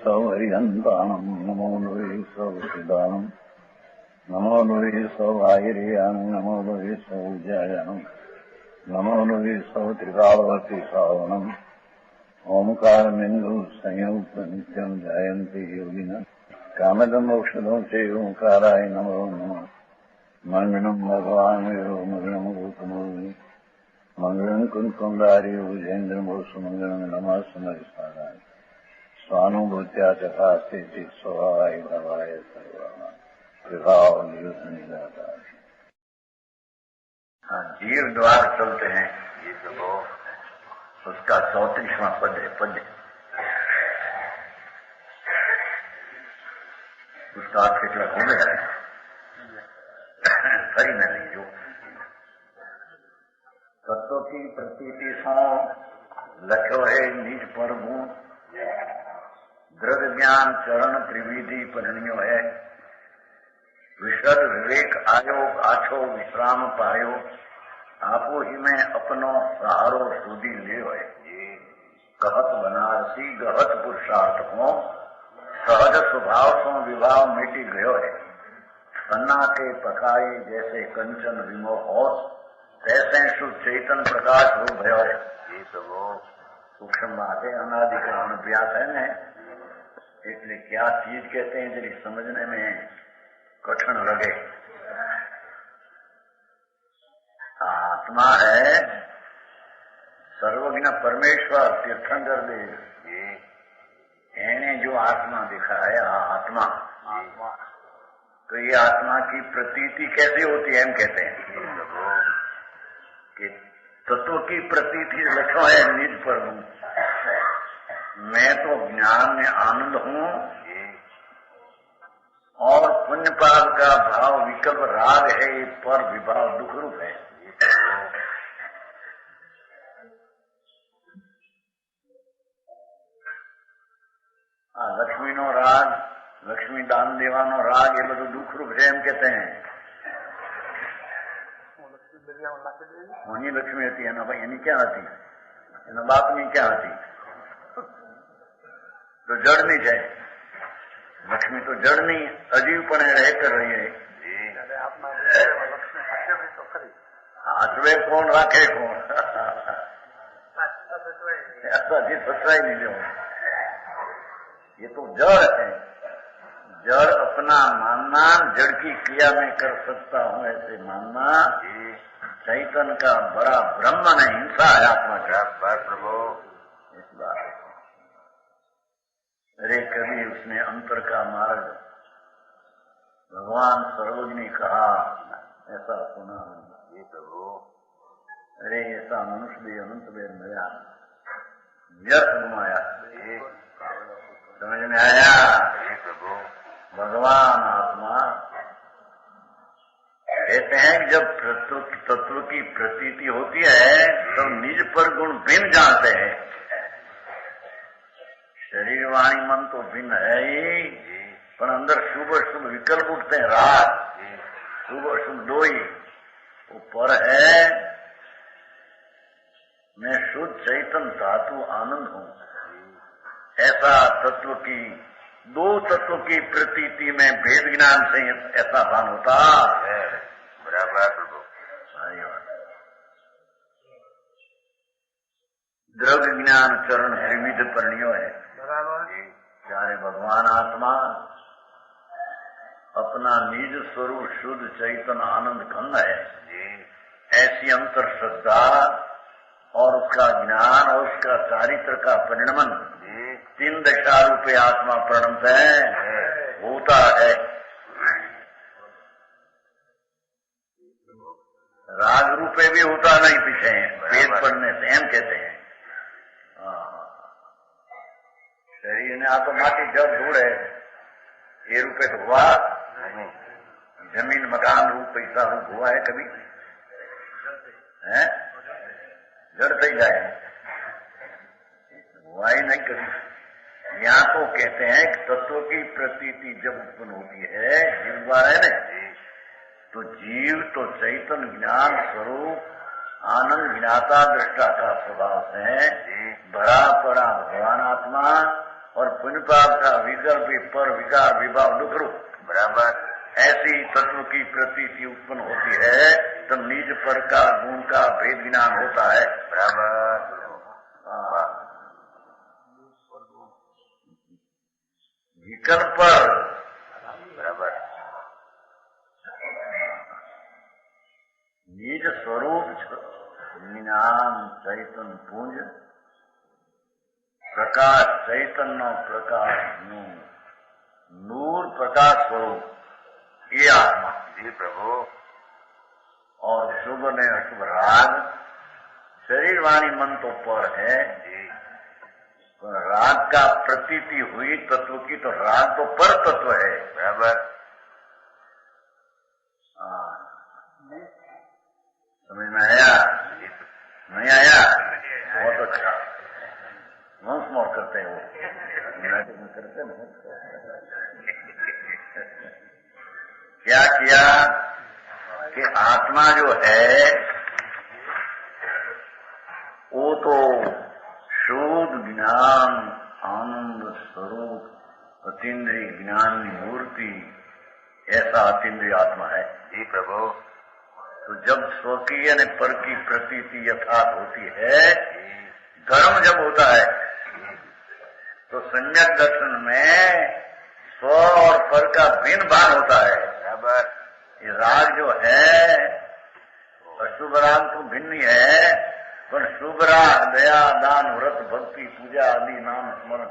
सौहरिहन्ताणम् नमो नुवे सौसिदानम् नमो नुवे सौभागिर्यानम् नमो नुवे सौज्यायानम् नमो नुवे सौत्रिकालवती सावनम् ओंकारमिन्दु संयुक्त नित्यम् जयन्ति योगिनः कामदम् औषधम् च ओंकाराय नमो नमः मंगलम् भगवान् वीरो मंगलम् गौतमोऽग्नि मंगलम् कुन्कुण्डार्यो विजेन्द्रमोऽस्तु मंगलम् नमः समरिसाराय स्वानुभूत्या चकास्ते स्वभावाय भवाय सर्वाः कृपावनिदाता। जीव द्वार चलते हैं ये तो उसका 34वां पद है। उसका अर्थ कितना हो गया है सही नहीं जो तत्व की प्रतीति सो लख्यो है निज प्रभु दृढ़ ज्ञान चरण त्रिविधि परिणियो है विशद विवेक आयो आछो विश्राम पायो आपो ही में अपनो सहारो सूदी लियो है कहत बनारसी गहत पुरुषार्थ को सहज स्वभाव सो विभाव मिटी गयो है सन्ना के पकाए जैसे कंचन विमो हो तैसे शुद्ध चैतन प्रकाश हो भयो है। ये सब सूक्ष्म बात है, अनादिकाल अभ्यास है न, इसलिए क्या चीज कहते हैं यदि समझने में कठिन लगे। आत्मा है सर्वज्ञ परमेश्वर तीर्थंकर देव एने जो आत्मा दिखाया आत्मा तो ये आत्मा की प्रतीति कैसे होती है हम कहते हैं कि तत्व की प्रतीति लखो है निज पर हूँ मैं तो ज्ञान में आनंद हूँ और पुण्य पाप का भाव विकल्प राग है पर विभाव दुख रूप है। लक्ष्मी नो राग लक्ष्मी दान देवानो राग ये બધું दुख रूप है हम कहते हैं। ઓની લક્ષ્મી હતી એના ભાઈ એની ક્યાં હતી એના બાપની ક્યાં હતી તો જડની છે લક્ષ્મી તો જડની અજીવપણે રહે कर रही है। હાચવે કોણ રાખે કોણ હજી સચવાઈ नहीं दो ये तो जड़ है। जड़ अपना मानना जड़ की क्रिया में कर सकता हूँ ऐसे मानना चैतन का बड़ा ब्रह्म ने हिंसा है आत्मा का प्रभु इस बात। अरे कभी उसने अंतर का मार्ग भगवान सर्वज्ञ कहा ऐसा सुना ये प्रभु। अरे ऐसा मनुष्य भी अनंत बेर मिला व्यर्थ घुमाया समझ में आया ये प्रभु। भगवान आत्मा कहते हैं कि जब तत्व की प्रतीति होती है तब निज पर गुण भिन्न जानते हैं। शरीर वाणी मन तो भिन्न है ही पर अंदर शुभ शुभ विकल्प उठते हैं राग शुभ शुभ दो ही ऊपर है मैं शुद्ध चैतन धातु आनंद हूँ ऐसा तत्व की दो तत्व की प्रतीति में भेद ज्ञान से ऐसा भान होता है। बराबर प्रभु द्रव्य ज्ञान चरण त्रिविध परिणियो है चारे भगवान आत्मा अपना निज स्वरूप शुद्ध चैतन आनंद खंड है। ऐसी अंतर श्रद्धा और उसका ज्ञान और उसका चारित्र का परिणमन तीन दशा रूपे आत्मा प्रणत है होता है। राग रूपे भी होता नहीं पीछे वेद पढ़ने से हम कहते हैं शरीर ने आ तो माटी जब धूल है ये रूपे तो हुआ जमीन मकान रूप पैसा रूप हुआ है कभी है जड़ते ही जाए हुआ ही नहीं कभी। यहाँ तो कहते हैं कि तत्व की प्रतीति जब उत्पन्न होती है जीव द्वारा है न तो जीव तो चैतन ज्ञान स्वरूप आनंद ज्ञाता दृष्टा का स्वभाव से भरा पड़ा भगवान आत्मा और पुण्य पाप का विकल्प पर विकार विभाव दुख रूप बराबर। ऐसी तत्व की प्रतीति उत्पन्न होती है तब निज पर का गुण का भेद ज्ञान होता है। बराबर। विकल्प पर बराबर। निज स्वरूप ज्ञान चैतन्य पुंज प्रकाश चैतन्य प्रकाश नूर प्रकाश स्वरूप ये आत्मा। जी प्रभु। और शुभ ने अशुभ राग शरीर वाणी मन तो पर है जी। तो राग का प्रतीति हुई तत्व की तो राग तो पर तत्व है। बराबर। समझ में आया? नहीं आया? बहुत अच्छा। वंश मोर करते हैं वो यूनाइटेड में करते हैं। क्या किया कि आत्मा जो है वो तो शुद्ध ज्ञान आनंद स्वरूप अतीन्द्रिय ज्ञान मूर्ति ऐसा अतीन्द्रिय आत्मा है। जी प्रभु। तो जब स्वकीय ने पर की प्रतीति यथार्थ होती है, धर्म जब होता है तो सम्यक दर्शन में स्व और पर का भिन्न भान होता है। बराबर। ये राग जो है अशुभ राग तो भिन्न ही है, पर शुभ राग दया दान व्रत भक्ति पूजा आदि नाम स्मरण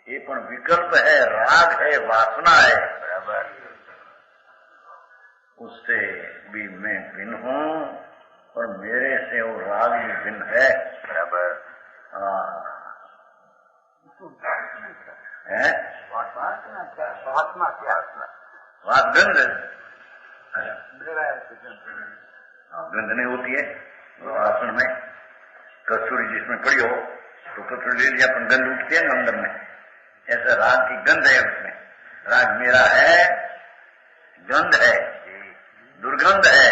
ये पण विकल्प है, राग है, वासना है। बराबर। उससे भी मैं भिन्न हूँ और मेरे से वो राग भी भिन्न है। बराबर। है वासना क्या? गंध गंध नहीं होती है आसन में कस्तूरी जिसमें पड़ी हो तो कस्तूरी ले लिया अपन गंध उठती है ना अंदर में, ऐसा राग की गंध है उसमें। राग मेरा है, गंध है, दुर्गंध है।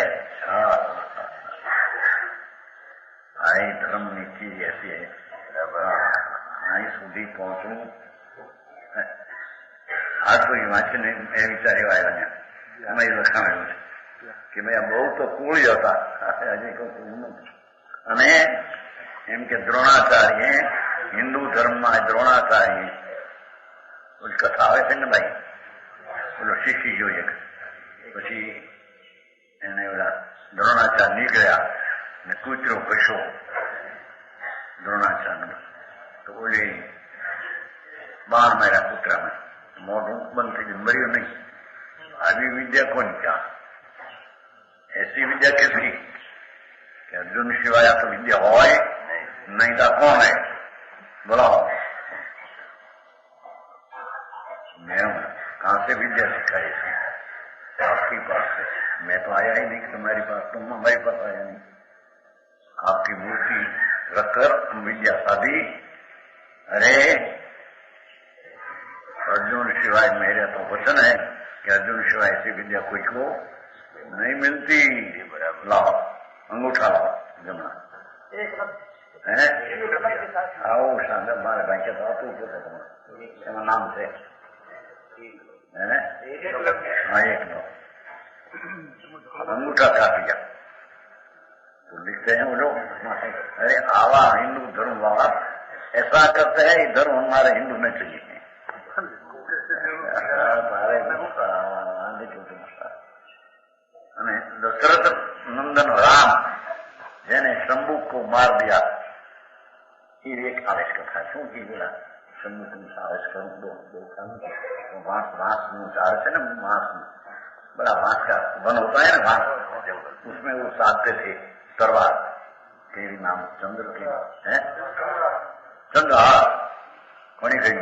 आई धर्म की चीज ऐसी है। आई સુધી પહોંચું આ તો વાંચીને એ વિચાર એવા આવ્યા ને એમાં એ લખાણેલું છે કે ભાઈ આ બહુ તો કુળી હતા હજી કહું અને એમ કે દ્રોણાચાર્ય હિન્દુ ધર્મમાં દ્રોણાચાર્ય કથા આવે છે ને ભાઈ બોલો શીખી જોઈએ પછી એને ઓલા દ્રોણાચાર્ય નીકળ્યા ને કૂતરો કશો દ્રોણાચાર્ય तो बोले बाण मारा कुतरा में मोटू बंद थी मरियो नहीं। आदि विद्या कौन क्या? ऐसी विद्या कैसी कि अर्जुन सिवाय तो विद्या हो नहीं था कौन है बोला? मैं कहां से विद्या सिखाई? आपके पास से। मैं तो आया ही नहीं कि तुम्हारे पास, तुम हमारे पास आया नहीं। आपकी मूर्ति रखकर विद्या साधी। अरे अर्जुन सिवाय मेरा तो वचन है कि अर्जुन सिवाय ऐसी विद्या कोई को नहीं मिलती। लाओ अंगूठा लाओ जमना है आओ शांत मारे भाई के साथ नाम से हाँ एक लो अंगूठा काट लिया तो लिखते हैं वो लोग। अरे आवा हिंदू धर्म वाला ऐसा करते हैं, इधर हमारे हिंदू में चाहिए। दशरथ नंदन राम જેને શંભુ को मार दिया ये एक आवेश कथा शू की बोला शंभु तुम आवेश करूं दो बांस में उतार से ना बांस में बड़ा बांस का वन होता है ना बांस, उसमें वो साधते थे तलवार। तेरी नाम चंद्र की है चंद्रहार कोनी गई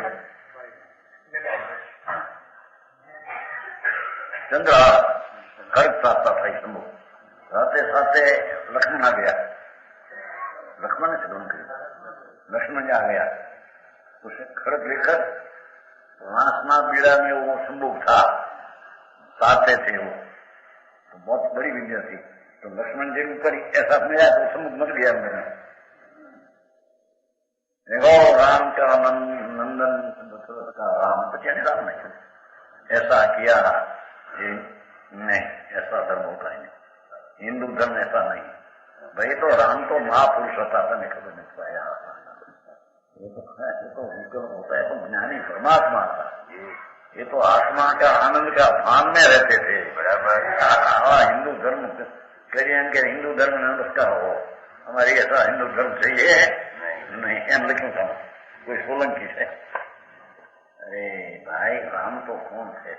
चंद्रहार खड़क साधता था शंभु। रहते साथे लक्ष्मण आ गया, लक्ष्मण ने दोनों के लक्ष्मण आ गया उसे खड़क लेकर वासना बीड़ा में वो शंभु था साधते थे वो तो बहुत बड़ी विद्या थी। तो लक्ष्मण जी ऊपर ऐसा मिला तो शंभु मर गया अंदर में। देखो राम का नंदन दशरथ का राम बच्चे ने राम नहीं ऐसा किया, ये नहीं, ऐसा धर्म होता ही नहीं, हिंदू धर्म ऐसा नहीं। भाई तो राम तो महापुरुष होता था, नहीं खबर नहीं पाया, ये तो विकल्प होता है, तो ज्ञानी परमात्मा था, ये तो आत्मा का आनंद का भान में रहते थे। बराबर। हिंदू धर्म करिए के हिंदू धर्म नमस्कार हो, हमारी ऐसा हिंदू धर्म चाहिए नहीं, एम लिखूं था कोई सोलंकी से। अरे भाई राम तो कौन थे,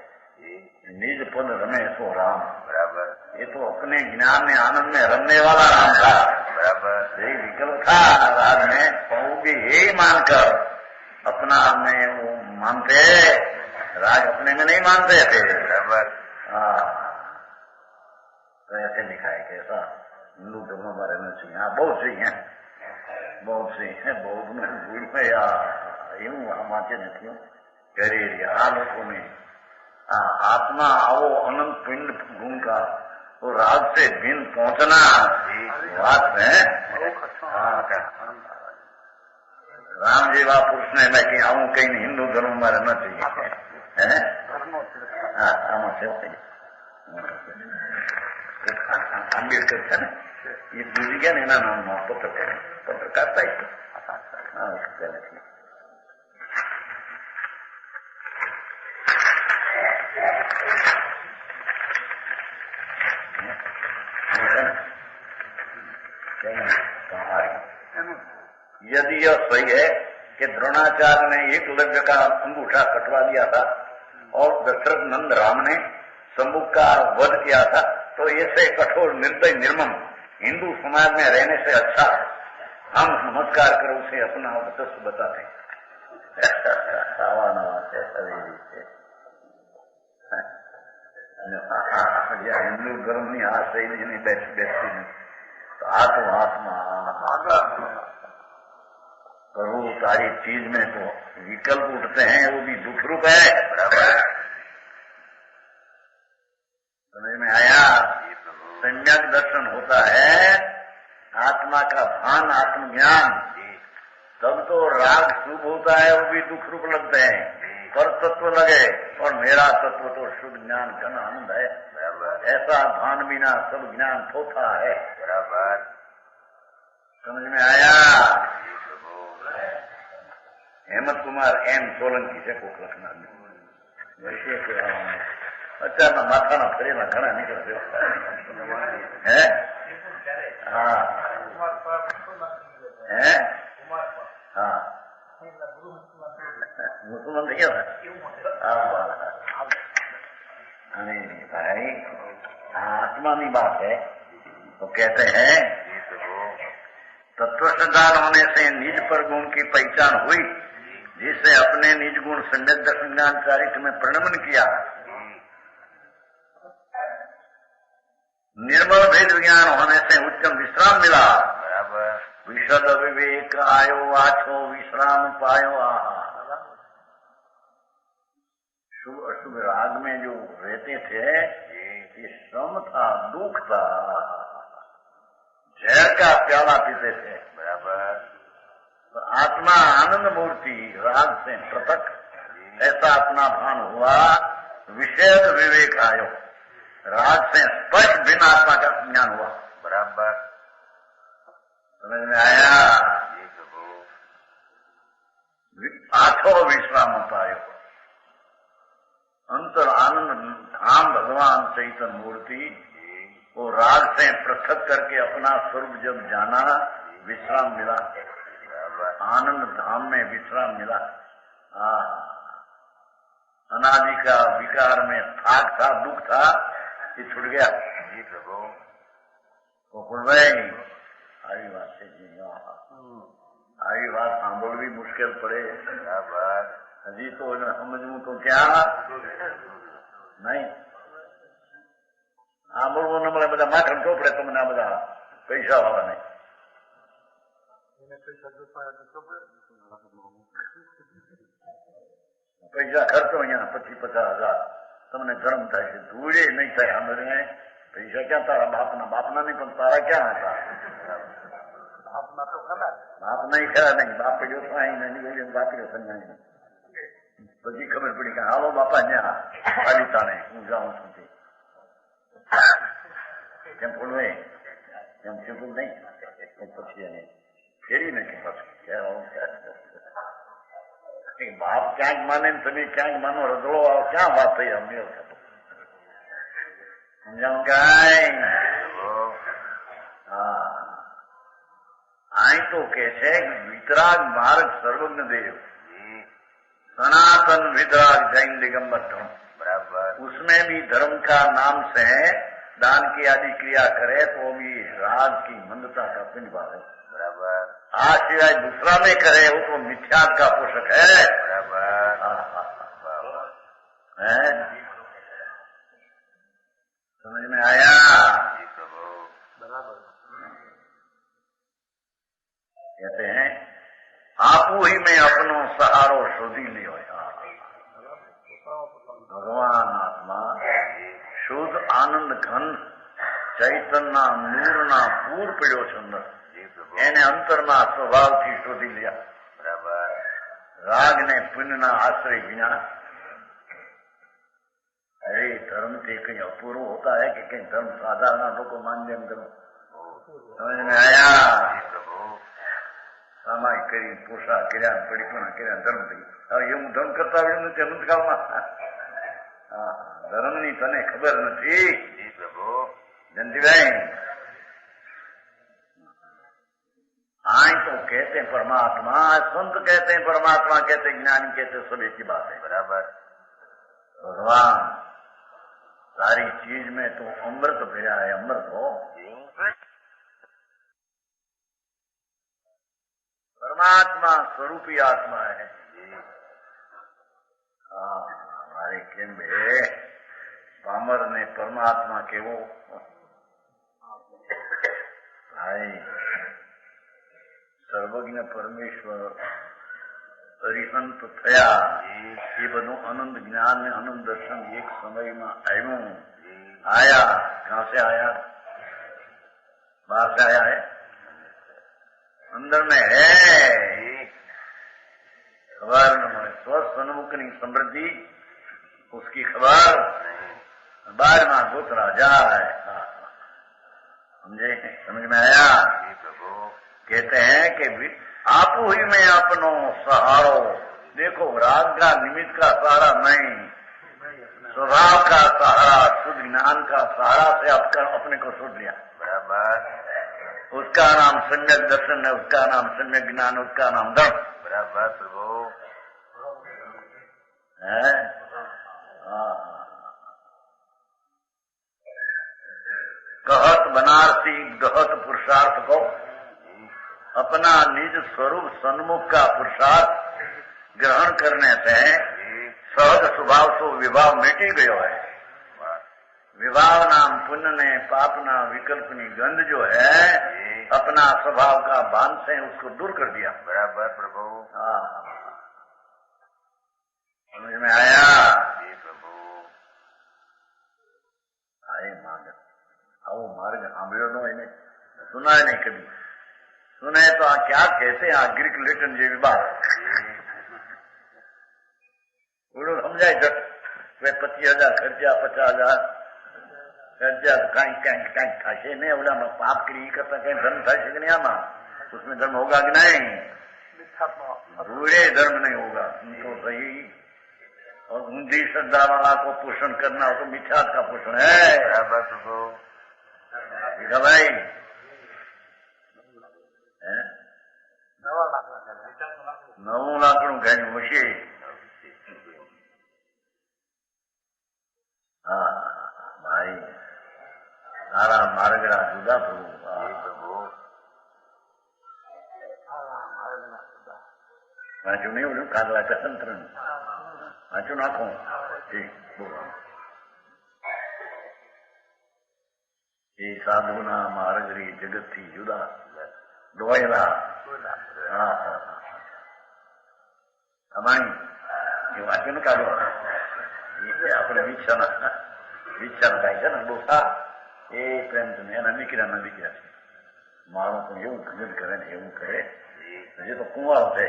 निज पद रमे सो राम। बराबर। ये तो अपने ज्ञान में आनंद में रमने वाला राम था। बराबर। यही विकल्प था राज में, वो भी यही मानकर अपना में वो मानते, राज अपने में नहीं मानते थे। बराबर। तो ऐसे लिखा है कैसा हिंदू धर्म में रहना चाहिए। हाँ बहुत सही है, बहुत सही है, बहुत भूल में या यूं हम आते नहीं करे आ लोगों में आत्मा आओ अनंत पिंड गुण का तो राज से भिन्न पहुंचना बात है। राम जेवा पुरुष ने मैं कि आऊं कहीं हिंदू धर्म में रहना चाहिए आंबेडकर है ना, ये दूसरी क्या नहीं ना नाम पत्रकारता है। यदि यह सही है कि द्रोणाचार्य ने एकलव्य का अंगूठा कटवा दिया था और दशरथ नंद राम ने शंभु का वध किया था, तो ऐसे कठोर निर्दय निर्मम हिंदू समाज में रहने से अच्छा हम नमस्कार कर उसे अपना वर्चस्व बताते हैं। हिंदू धर्म नहीं आ सही नहीं बैठती नहीं तो आत्मा प्रभु सारी चीज में तो विकल्प उठते हैं, वो भी दुख रूप है। बराबर समझ में आया। सम्यक दर्शन होता है, आत्मा का भान, आत्मज्ञान, तब तो राग शुभ होता है, वो भी दुख रूप लगते हैं। पर तत्व लगे और मेरा तत्व तो शुद्ध ज्ञान का आनंद है। ऐसा भान बिना सब ज्ञान थोथा है। बराबर समझ में आया। हेमंत कुमार एम सोलंकी से कोक लखना वैसे अच्छा ना माथा ना फरे ना घना निकल है। हाँ है हाँ मुसलमान क्या अरे भाई आत्मा की बात है तो कहते हैं तत्व श्रद्धान होने से निज पर गुण की पहचान हुई, जिससे अपने निज गुण सम्यक दर्शन ज्ञान चारित्र में प्रणमन किया। निर्मल भेद ज्ञान होने से उत्तम विश्राम मिला। विशद विवेक आयो आछो विश्राम पायो आहा। शुभ अशुभ राग में जो रहते थे ये श्रम था, दुख था, जहर का प्याला पीते थे। बराबर तो आत्मा आनंद मूर्ति राग से पृथक ऐसा अपना भान हुआ। विषय विवेक आयो, राग से स्पष्ट भिन्न आत्मा का ज्ञान हुआ। बराबर समझ में आया। आठो विश्राम पायो, अंतर आनंद धाम भगवान चैतन्य मूर्ति वो राग से पृथक करके अपना स्वरूप जब जाना, विश्राम मिला, आनंद धाम में विश्राम मिला। अनादि का विकार में थाक था, दुख था, ये छूट गया। जी प्रभु तो बोल भाई आई बात से जी आई बात सांभळवी मुश्किल पड़े। हजी तो समझू तो क्या नहीं સાંભળવું ને મળે બધા માખણ ચોપડે તમને આ બધા પૈસા વાળા નહીં પૈસા ખર્ચો અહીંયા 25-50 હજાર તમને ગરમ થાય છે, ધૂળે નહીં થાય સાંભળીને પૈસા ક્યાં તારા બાપના નહીં પણ તારા ક્યાં હતા? બાપના તો ખરા બાપ નહીં ખરા નહીં, બાપ પડ્યો તો અહીં નહીં, બાપ પડ્યો સંજાણી. પછી ખબર પડી કે હાલો બાપા ત્યાં પાલિતાણે હું જાઉં છું તે કેમ બોલવે એમ થયું નહીં. પછી એને ફેરીને કે પછી બાપ ક્યાંક માને ને તમે ક્યાંક માનો, રગડો આવો ક્યાં વાત થઈ અમને થતો સમજાણું કાંઈ. હા અહીં તો કે છે વિતરાગ मार्ग सर्वज्ञ देव, सनातन वितराग जैन दिगंबर धर्म, बराबर. उसमें भी धर्म का नाम से दान की आदि क्रिया करे तो भी राग की मंदता का पिंडभाव है. बराबर. आ सिवाय दूसरा में करे वो तो मिथ्यात का पोषक है. बराबर. है समझ में आया. जी प्रभु. बराबर. कहते हैं आपू ही में अपनो सहारो शोधी लियो. भगवान आत्मा शुद्ध आनंद घन चैतन्य नूरना पूर पड़્યો છે અંદર, એને અંતરના સ્વભાવથી શોધી લ્યા. बराबर. राग ने पुण्यના आश्रय बिना. अरे धर्म से कहीं अपूर्व होता है कि कहीं धर्म साधारण लोग मान लेम धर्म. समझ में आया. સામાયિક કરી પોષા કર્યા પડીપણા કર્યા ધર્મ થઈ. હવે એવું ધર્મ કરતા આવડ્યું નથી અનંતકાળમાં. ધર્મની તને ખબર નથી જયંતિભાઈ. आए तो कहते हैं परमात्मा, संत कहते हैं परमात्मा, कहते ज्ञानी कहते सब एक ही बात है. बराबर. भगवान सारी चीज में तो अमृत भरा है. अमृत हो परमात्मा स्वरूपी आत्मा है. हाँ हमारे केम है पामर ने परमात्मा के वो भाई सर्वज्ञ परमेश्वर हरिहंत થયા. એ બધું આનંદ જ્ઞાન ને આનંદ દર્શન એક સમયમાં આવ્યું. आया कहां से आया? बाहर से आया है, अंदर में है. खबर न મળે. સ્વસન્મુખની સમૃદ્ધિ उसकी खबर बाहर में गोतरा जाए. समझे? समझ में आया. कहते हैं कि आप ही में अपनो सहारो. देखो राग का निमित्त का सहारा नहीं, स्वभाव का सहारा, शुद्ध ज्ञान का सहारा से अपने को सुध लिया. बराबर. उसका नाम सम्यक दर्शन है, उसका नाम सम्यक ज्ञान, उसका नाम धर्म. बराबर प्रभु है. कहत बनारसी गहत पुरुषार्थ को अपना निज स्वरूप सन्मुख का पुरुषार्थ ग्रहण करने से सहज स्वभाव से विभाव मिटी गयो है. विभाव नाम पुण्य ने पापना विकल्पनी गंध जो है अपना स्वभाव का बांध से उसको दूर कर दिया. बराबर प्रभु. हाँ समझ में आया. प्रभु आए मार्ग आओ मार्ग સાંભળ્યો નો એને સુનાય નહીં કદી. सुने तो क्या कहते हैं ग्रीक लेटन જેવી बात. बोलो समझाए जट वे 25,000 खर्चा 50,000 खर्चा तो कहीं कहीं कहीं थाशे नहीं. बोला मैं पाप करी करता कहीं धर्म थाशे कि नहीं आमा उसमें धर्म होगा कि नहीं? बुरे धर्म नहीं होगा तो सही. और ऊंधी श्रद्धा वाला को पोषण करना हो तो मिथ्यात का पोषण है. भाई નવું લાકડું ગાયું હશે. હા ભાઈ સારા માર્ગના જુદા પ્રભુ. વાંચું નહીં બોલું કાગલા તંત્ર વાંચું નાખો. એ સાધુના માર્ગરી જગતથી જુદા ડોયલા. હા અમારી એ વાંચ્યું ને કાઢો. આપણે વિચાર થાય છે ને ડોસા એ પ્રેમ એના દીકરાના દીકરા છે. મારું પણ એવું ભજન કરે ને એવું કરે ये तो कुंवर थे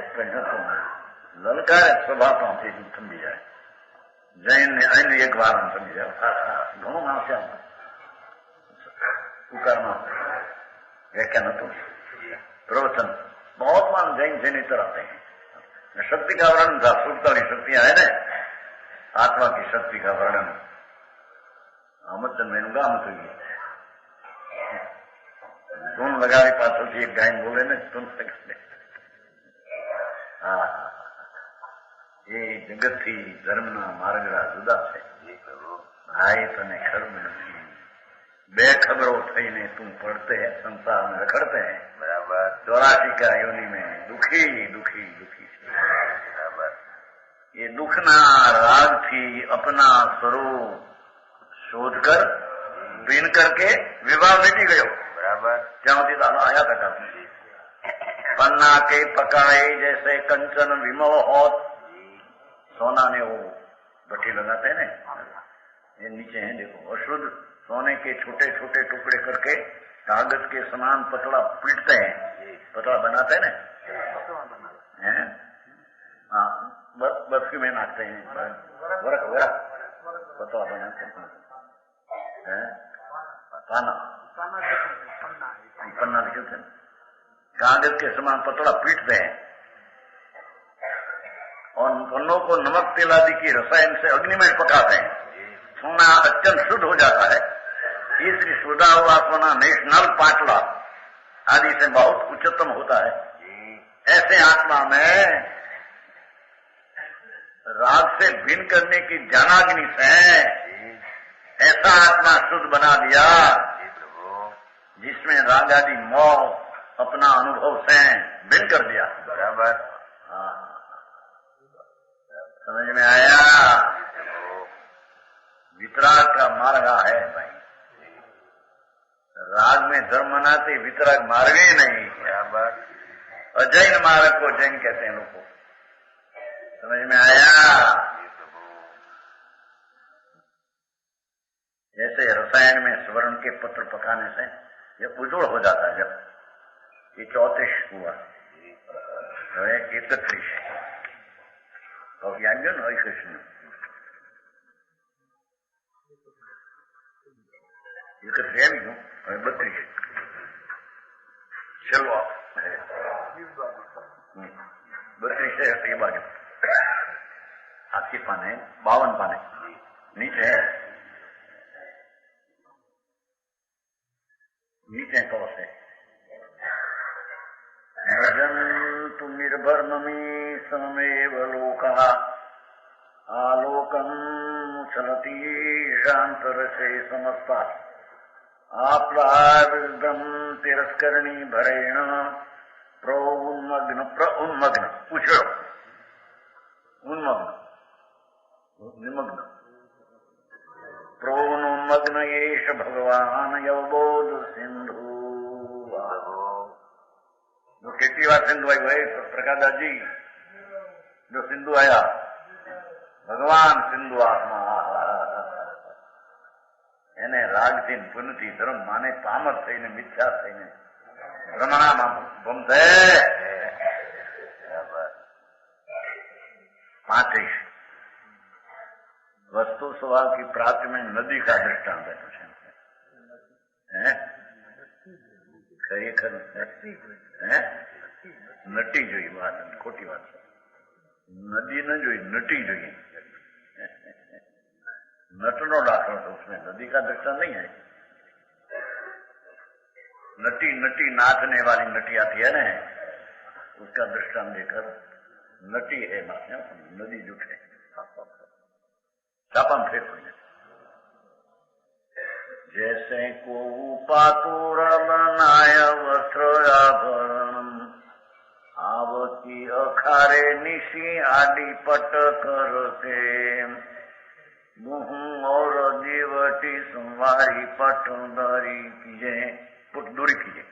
ललकारे स्वभाव पहुंची समझी जाए जैन ने अन्य एक बार हम समझी जाए घणो मानस करना व्याख्यान तो प्रवचन बहुत मान जैन जैनेतर आते हैं। शक्ति का वर्णन था, सुप्त वाली शक्तियां है ना, आत्मा की शक्ति का वर्णन अमरचंद मेनू गाम तो धुन लगावे पाछो थी एक गायन बोले ने धुन लगा हाँ ये जगत थी धर्मना मार्गड़ा जुदा है भाई तने खर्ब नहीं बेखबरो थईने तुम पढ़ते हैं संसार में रखड़ते हैं बराबर 84 का योनि में दुखी दुखी दुखी बराबर ये दुखना राग थी अपना स्वरूप शोध कर बीन करके विवाह मिटी गयो बराबर ज्यादा दादा आया था पन्ना के पकाए जैसे कंचन विमल होत सोना ने वो भट्टी लगाते हैं ना ये नीचे है देखो अशुद्ध सोने के छोटे छोटे टुकड़े करके कागज के समान पतला पीटते हैं पतला बनाते हैं ना हाँ बर्फी में नाचते हैं वरक वरक पतला बनाते हैं पन्ना लिखते हैं कागज के समान पतला पीटते हैं और पन्नों को नमक तेल आदि की रसायन से अग्नि में पकाते हैं सोना अत्यंत शुद्ध हो जाता है। इसलिए शुद्धा हुआ सोना नेशनल पाटला आदि से बहुत उच्चतम होता है। ऐसे आत्मा में राग से भिन्न करने की ज्ञानाग्नि से ऐसा आत्मा शुद्ध बना दिया जिसमें राग आदि मोह अपना अनुभव से भिन्न कर दिया बराबर। हाँ समझ में आया। वितराग का मार्ग है भाई, राग में धर्म मनाते वितराग मार्ग ही नहीं बराबर। अजैन मार्ग को जैन कहते हैं लोग को, समझ में आया। जैसे रसायन में स्वर्ण के पत्र पकाने से ये उजोड़ हो जाता है। जब ये 34 हुआ 31 और ज्ञान हरि कृष्ण 32 चलो 32 है ये बाजू आपके पाने 52 पाने नीचे है, नीचे कौ से भजन्तु निर्भर्ममी समेव लोका आलोकम चलती शांतरसे समस्ता आप्लाविदम तिरस्करणी भरेण प्रउन्मग्न उछलो उन्मग्न निमग्न प्रोन्मग्न येष भगवान यवबोध सिंधु। जो खेती बात सिंधु आई भाई प्रकाश दास जी जो सिंधु आया भगवान सिंधु आत्मा એને રાગથી પુનથી ધર્મ માને પામર થઈને મિથ્યા થઈને ભ્રમણામાં ભમતે 35 वस्तु स्वभाव की प्राप्ति में नदी का दृष्टांत है। खरेखर नटी जोई बात खोटी बात नदी न जोई नटी जोई नटनो दाखिल तो उसमें नदी का दृष्टांत नहीं है। नटी नटी नाचने वाली नटी आती है ना उसका दृष्टांत देकर नटी है नदी जुटे छापम फेंक जैसे को पातुर बनाय वस्त्र आभरण आवती अखारे निशी आदि पट करके मुहू और देवटी सुमारी पट दरी कीजे पुट दूरी कीजे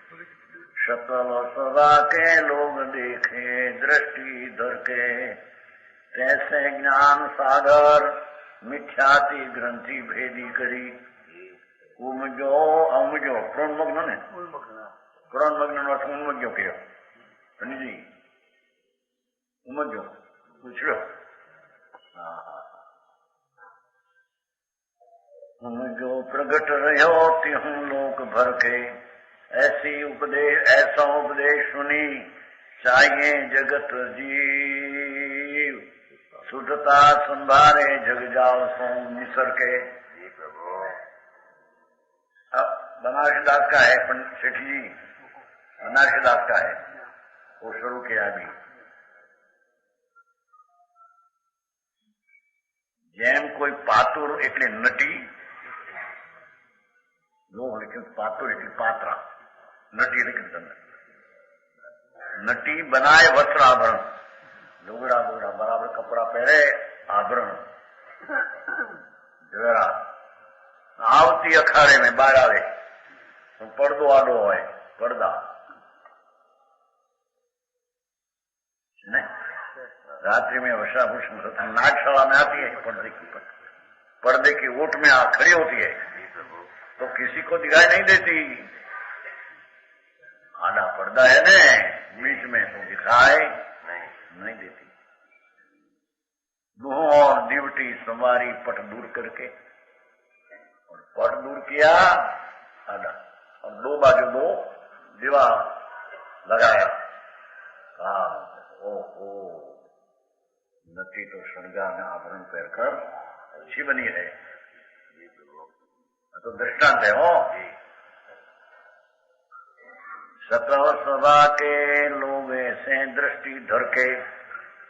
शकल सदा के लोग देखे दृष्टि धर के तैसे ज्ञान सागर मिथ्याति ग्रंथि भेदी करी उमजो अमजो प्रणमग्न ने प्रणमग्न उन्मग्यो कहो पंडित जी समझो पूछ लो। हम जो प्रगट रहो त्यों लोक भर के, ऐसा उपदेश सुनी चाहिए जगत जीव, शुद्धता संभारे जग जाओ सो निसर के। अब बनारसी दास का है सेठ जी, बनारसी दास का है, वो शुरू किया अभी। જેમ કોઈ પાતુર એટલે નટી, લોહ એટલે પાતુર એટલે પાત્રા, નટી એટલે નટી બનાए वस्त्र आभरण, लुगड़ा बुगड़ा बराबर कपड़ा पहरे, आभरण जरा आवती अखाड़े में बाहर आवे तो पर्दो आडो होय, पर्दा नहीं। रात्रि में वर्षाभूषण नाटशाला में आती है पर्दे की ओट में खड़ी होती है तो किसी को दिखाई नहीं देती। आधा पर्दा है न बीच में तो दिखाई नहीं देती। दूहों और दीवटी संवारी पट दूर करके, और पट दूर किया आधा, और दो बाजू दो दीवा लगाया। ओहो नटी तो श्रृंगार में आभरण पहनकर अच्छी बनी है, तो दृष्टांत है हो। सत्रह सभा के लोग ऐसे दृष्टि धर के,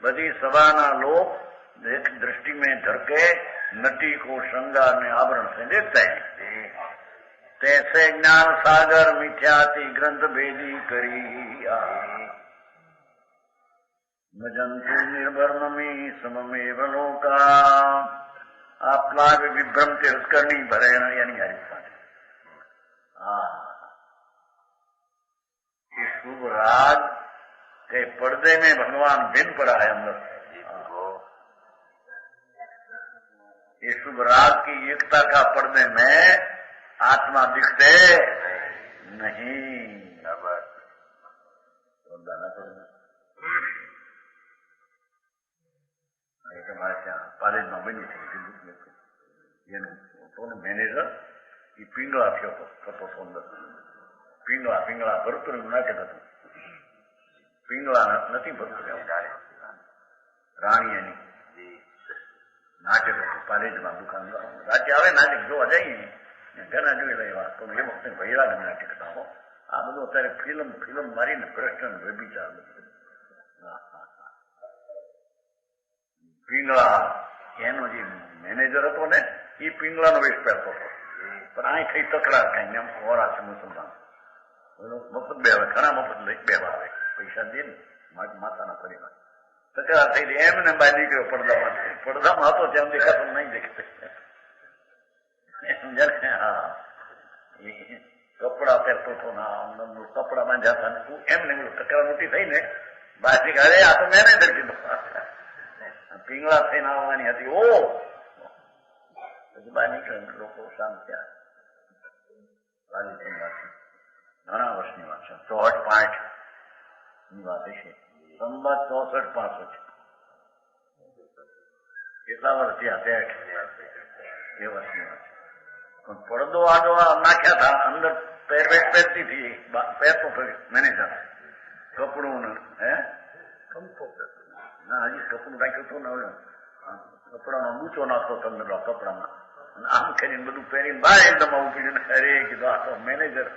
बड़ी सभा ना लोग एक दृष्टि में धर के नटी को श्रृंगार में आभरण से देखते हैं। तैसे ज्ञान सागर मिथ्याति ग्रंथ भेदी करी, भजंतु निर्भरमी सममेव लोका। आपला विभ्रम तिरस्करणी भरे यानी हरिपाठ। इस शुभ राग के पर्दे में भगवान भिन्न पड़ा है अंदर। इस शुभ राग की एकता का पर्दे में आत्मा दिखते नहीं। પાલેજમાં બન્યું હતું મેનેજર એ પિંગળા થયો હતો અંદર, પિંગળા ભરતું નાટક હતું, પિંગળા નથી ભરતું રાણી એની નાટક હતું પાલેજમાં દુકાન રાતે આવે નાટક જોવા જઈએ ઘણા જોઈ લેવા તો એ વખતે ભૈરાગ નાટક હતા હો। આ બધું અત્યારે ફિલ્મ મારીને ભ્રષ્ટ વ્યભિચાર પિંગળા એનો જે મેનેજર હતો ને એ પિંગળાનો વેશ પહેરતો હતો, પણ અહીં કઈ તકડા કઈ એમ ઓરા છે મુસલમાન મફત બે આવે, ઘણા મફત લઈ બેવા આવે, પૈસા દે ને માતાના પરિવાર તકડા થઈ એમને બહાર નીકળ્યો પડદામાં હતો ત્યાં દેખાતો નહીં દેખતે। હા કપડા પહેરતો હતો ના કપડા બાંધ્યા હતા એમને તકડા મોટી થઈ ને બહાર નીકળે આ તો મેનેજર કીધું પિંગળા થઈને આવવાની હતી। ઓ પછી બહાર નીકળે લોકો શાંત થયા। ઘણા વર્ષની વાત છે, 64-65 ની વાત છે, સંવત 64-65 કેટલા વર્ષ થયા 63 એ વર્ષની વાત છે। પણ પડદો આડો નાખ્યા હતા અંદર પહેરવેશ પહેરતી थी, પહેરતો થયો મેનેજર કપડું હે ના હજી કપડું રાખ્યું હતું ને કપડાનો બૂચો નાખતો અંદર કપડામાં આમ કરીને બધું પહેરીને બહાર એકદમ આવું પીધું અરે કીધું આ તો મેનેજર।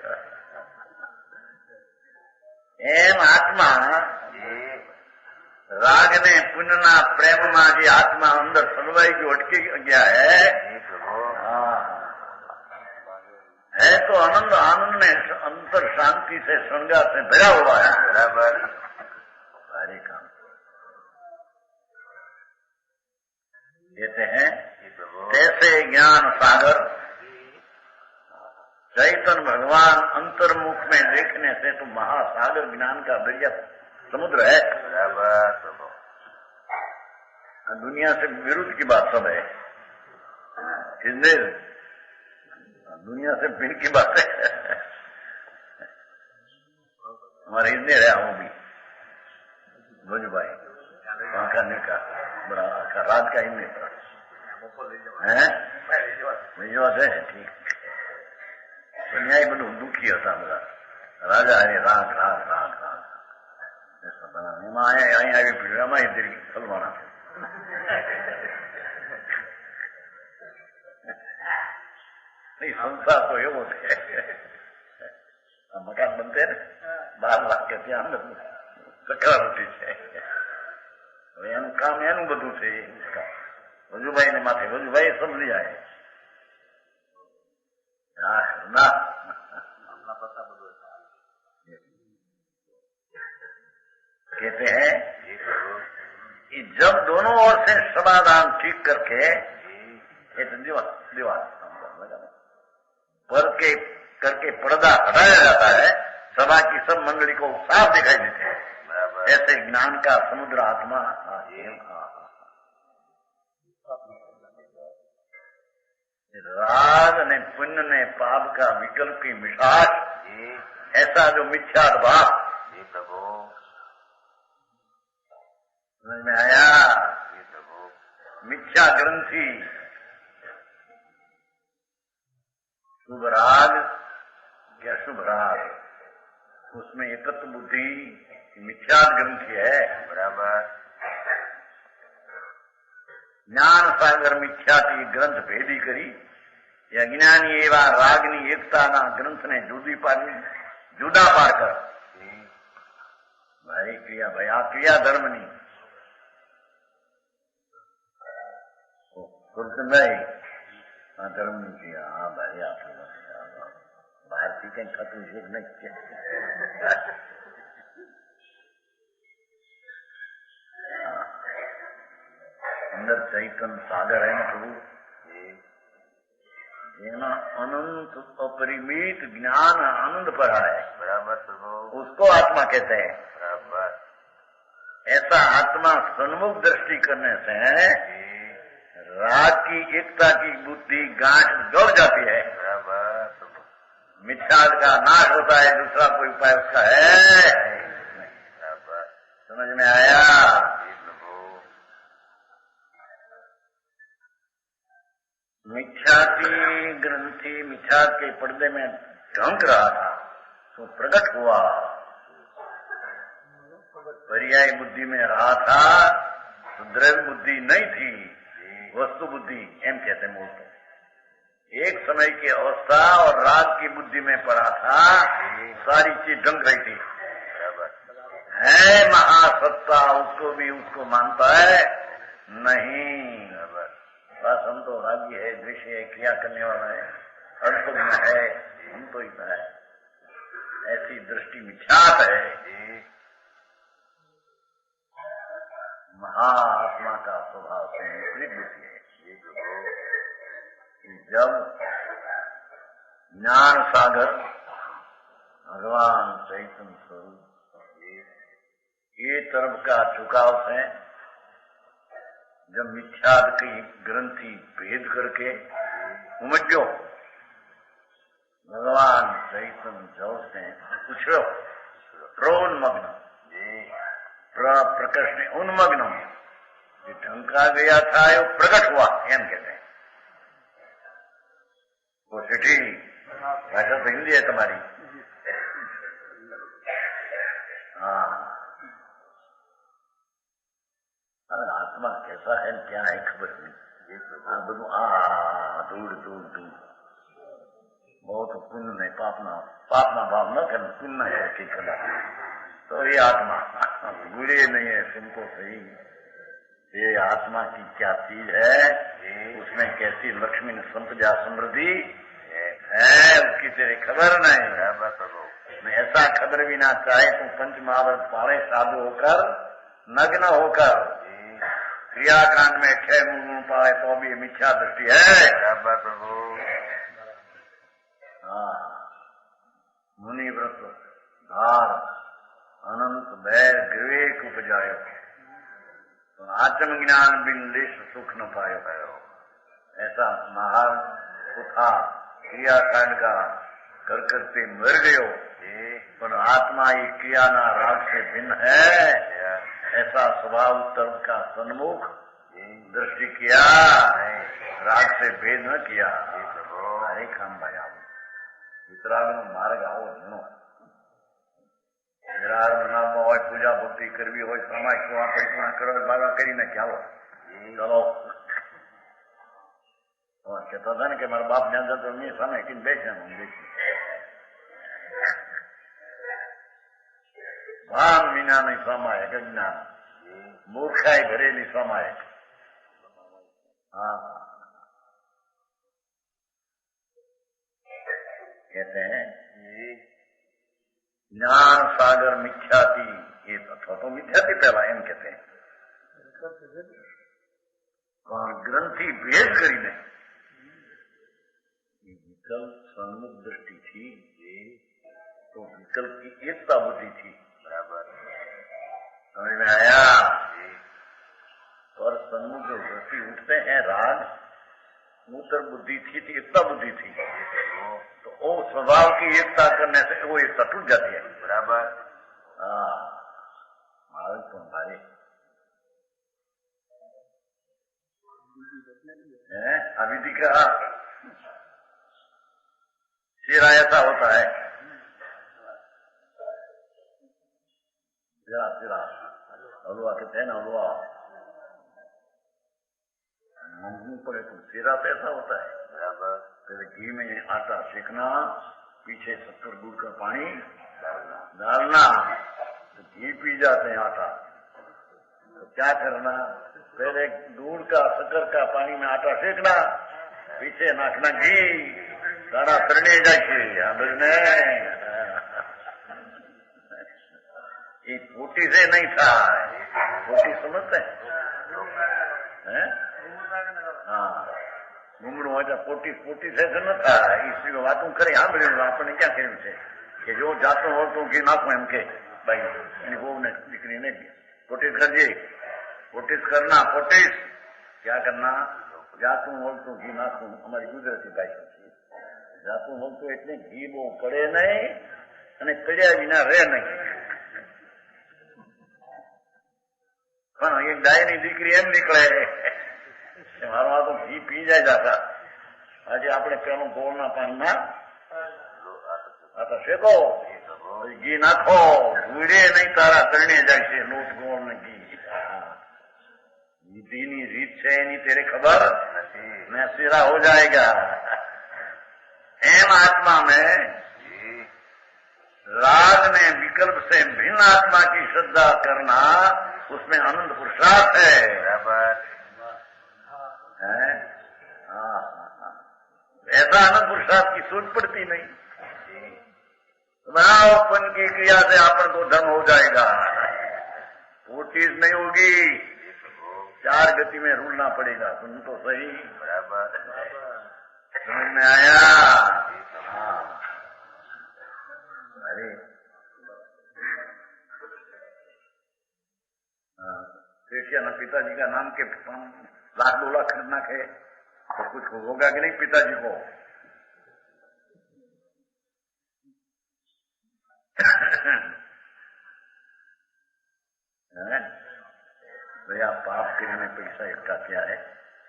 એમ આત્મા રાગ ने पुण्य प्रेम में जी आत्मा अंदर सलवाई जो अटकी गया है तो आनंद में अंतर शांति से श्रृंगार से भरा हुआ है। बराबर सारे काम कहते हैं कैसे ज्ञान सागर, चैतन्य भगवान अंतर्मुख में देखने से तो महासागर ज्ञान का दरिया समुद्र है। दुनिया से विरुद्ध की बात सब है, इसलिए दुनिया से भिन्न की बात है। हमारे इंजीनियर है, वो भी भोजभाई पंखाने का बड़ा राज का ही नेता है विश्वास है ठीक न्याय बनो दुखी होता मेरा राजा है राग राग राग राग ऐसा बना एम आई आई पीड़ा में इधर की सलवाना नहीं संसार तो एवं है मकान बनते हैं 12 लाख के ત્યાં સકારાવતી છે હવે એનું કામ એનું બધું છે વજુભાઈ ને માથે વજુભાઈ સમજી જાય ના कहते हैं कि जब दोनों ओर से समाधान ठीक करके दीवार पर के करके पर्दा हटाया जाता है सभा की सब मंडली को साफ दिखाई देते हैं ऐसे ज्ञान का समुद्र आत्मा राग ने पुण्य ने पाप का विकल्प की मिठास ऐसा जो मिथ्या भाव समझ में आया मिथ्या ग्रंथि शुभ राग क्या शुभ राग उसमें एकत्व बुद्धि मिथ्या ग्रंथि है बराबर ज्ञान सागर मिथ्या की ग्रंथ भेदी करी अज्ञानी एवं रागनी एकता ना ग्रंथ ने जुदा पार कर भाई क्रिया भाई आ क्रिया धर्म नहीं नहीं धर्म नहीं किया हाँ भाई आप भारतीय कहीं खत्म से नहीं किया अंदर चैतन्य सागर है ना प्रभु जेना अनंत अपरिमित ज्ञान आनंद पर है बराबर प्रभु उसको आत्मा कहते हैं बराबर ऐसा आत्मा सन्मुख दृष्टि करने से राग की एकता की बुद्धि गांठ जोड़ जाती है बराबर मिथ्या का नाश होता है दूसरा कोई उपाय उसका है बराबर समझ में आया मिथ्या की ग्रंथि मिथ्या के पर्दे में ढंक रहा था तो प्रकट हुआ पर्याय बुद्धि में रहा था तो द्रव्य बुद्धि नहीं थी वस्तु बुद्धि एम कहते मूल तो एक समय की अवस्था और राग की बुद्धि में पड़ा था सारी चीज ढंक रही थी है महासत्ता उसको भी उसको मानता है नहीं बस हम तो रागी है दृश्य है क्रिया करने वाला है अल्पज्ञ है हम तो इतना है ऐसी दृष्टि मिथ्यात है महाआत्मा का स्वभाव से विपरीत बुद्धि है जब ज्ञान सागर भगवान चैतन्य स्वरूप ये तरफ का झुकाव है जब मिथ्याद की ग्रंथि भेद करके उमड्यो भगवान चैतन्य जल से उछलो प्रोन्मग्न प्रकट ने उन्मग्न जो ढंका गया था वो प्रकट हुआ एम कहते हैं वो सिटी भाषा तो हिंदी है तुम्हारी हाँ आत्मा कैसा है क्या है खबर नहीं બધું ધૂળ ધૂળ ધૂળ बहुत पुण्य नहीं पापना भाव न कर पुण्य है कि कला तो ये आत्मा बुरे नहीं है सुनको सही ये आत्मा की क्या चीज है उसमें कैसी लक्ष्मी संपदा समृद्धि है उसकी तेरी खबर नहीं मैं ऐसा खबर भी ना चाहे तो पंच महाव्रत पाले साधु होकर नग्न होकर क्रियाकांड में 6 गुण पाए तो भी मिथ्या दृष्टि है प्रभु मुनि व्रत धार अनंत बैर विवेक उपजायो तो आत्म ज्ञान बिन लेश सुख न पायो ऐसा महान उठा क्रियाकांड का कर करते मर गयो पर आत्मा ही क्रिया ना राग से भिन्न है ऐसा स्वभाव उत्तर का सन्मुख दृष्टि किया, राग से भेद न किया। हरे काम भाई आप વિતરાગનો માર્ગ આવો ઘણો વિરાગ બનાવવા હોય, પૂજા ભક્તિ કરવી હોય, સમય કેવા પરિપૂર્ણ કરવા બાબા કરીને ચાલો ચલો કહેતા હતા ને કે મારા બાપ જ્યાં જતો એમની સામે કીને બેસે ભાન વિના ની સમાયક અજ્ઞાન મૂર્ખાઈ ભરેલી સમાયક। हाँ कहते हैं ज्ञान सागर मिथ्याति, ये अथवा तो मिथ्याति पहला एम कहते हैं ग्रंथि भेद કરીને विकल्प सन्मुख दृष्टि थी, तो विकल्प की एकता बुद्धि थी। बराबर समझ में आया? और सन्मुख जो दृष्टि उठते हैं राग, मूत्र बुद्धि थी, एकता बुद्धि थी, तो वो स्वभाव की एकता करने से वो एकता टूट जाती है। बराबर मार्ग तो भाई अभी दिख रहा सिरा ऐसा होता है, सिरा सिरा हलवा कहते हैं ना, हलवा मंगू पड़े तो सिरा तो ऐसा होता है। बराबर पहले घी में आटा सेकना, पीछे 70 गुड़ का पानी डालना, तो घी पी जाते हैं आटा। तो क्या करना, पहले गुड़ का शक्कर का पानी में आटा सेकना, पीछे नाखना घी, दाना तरने जाए ने ये पोटी से नहीं था, पोटी समझते हैं? हाँ घूमड़ू हो पोटी पोटी से न था, इसलिए बातों करे हाँ बोले आपने क्या કર્યું છે કે જો જાતો હોતું ઘી નાખું એમ કે ભાઈ એની બહુ ને દીકરીને પોટીસ કરજે, પોટીસ કરના, પોટીસ क्या करना, જાતું હોતું ઘી નાખું, અમારી ગુજરાતી ભાષા છે। જાતું હોતું એટલે ઘી બહુ પડે નહીં અને કડ્યા વિના રહે નહીં। પણ એક ગાયની દીકરી એમ નીકળે મારો આ તો ઘી પી જાય જાતા, આજે આપણે પેલું ગોળના પાણીમાં આટા શેકો, ઘી નાખો, ધૂળે નહીં તારા તરણે જાય છે લોટ ગોળ ને ઘી। વિધિની રીત છે એની તેરે ખબર मैं सिरा हो जाएगा। एम आत्मा में राग में विकल्प से भिन्न आत्मा की श्रद्धा करना, उसमें आनंद पुरुषार्थ है। ऐसा आनंद पुरुषार्थ की सोच पड़ती नहीं। बनाओपन की क्रिया से आपन को धर्म हो जाएगा, वो चीज नहीं होगी, 4 गति में रूलना पड़ेगा। सुन तो सही, बराबर समझ में आया? हाँ अरे कृष्ण पिताजी का नाम के 1 लाख 2 लाख खरीदना है तो कुछ होगा कि नहीं पिताजी को? भैया पाप करने में पैसा इकट्ठा किया है,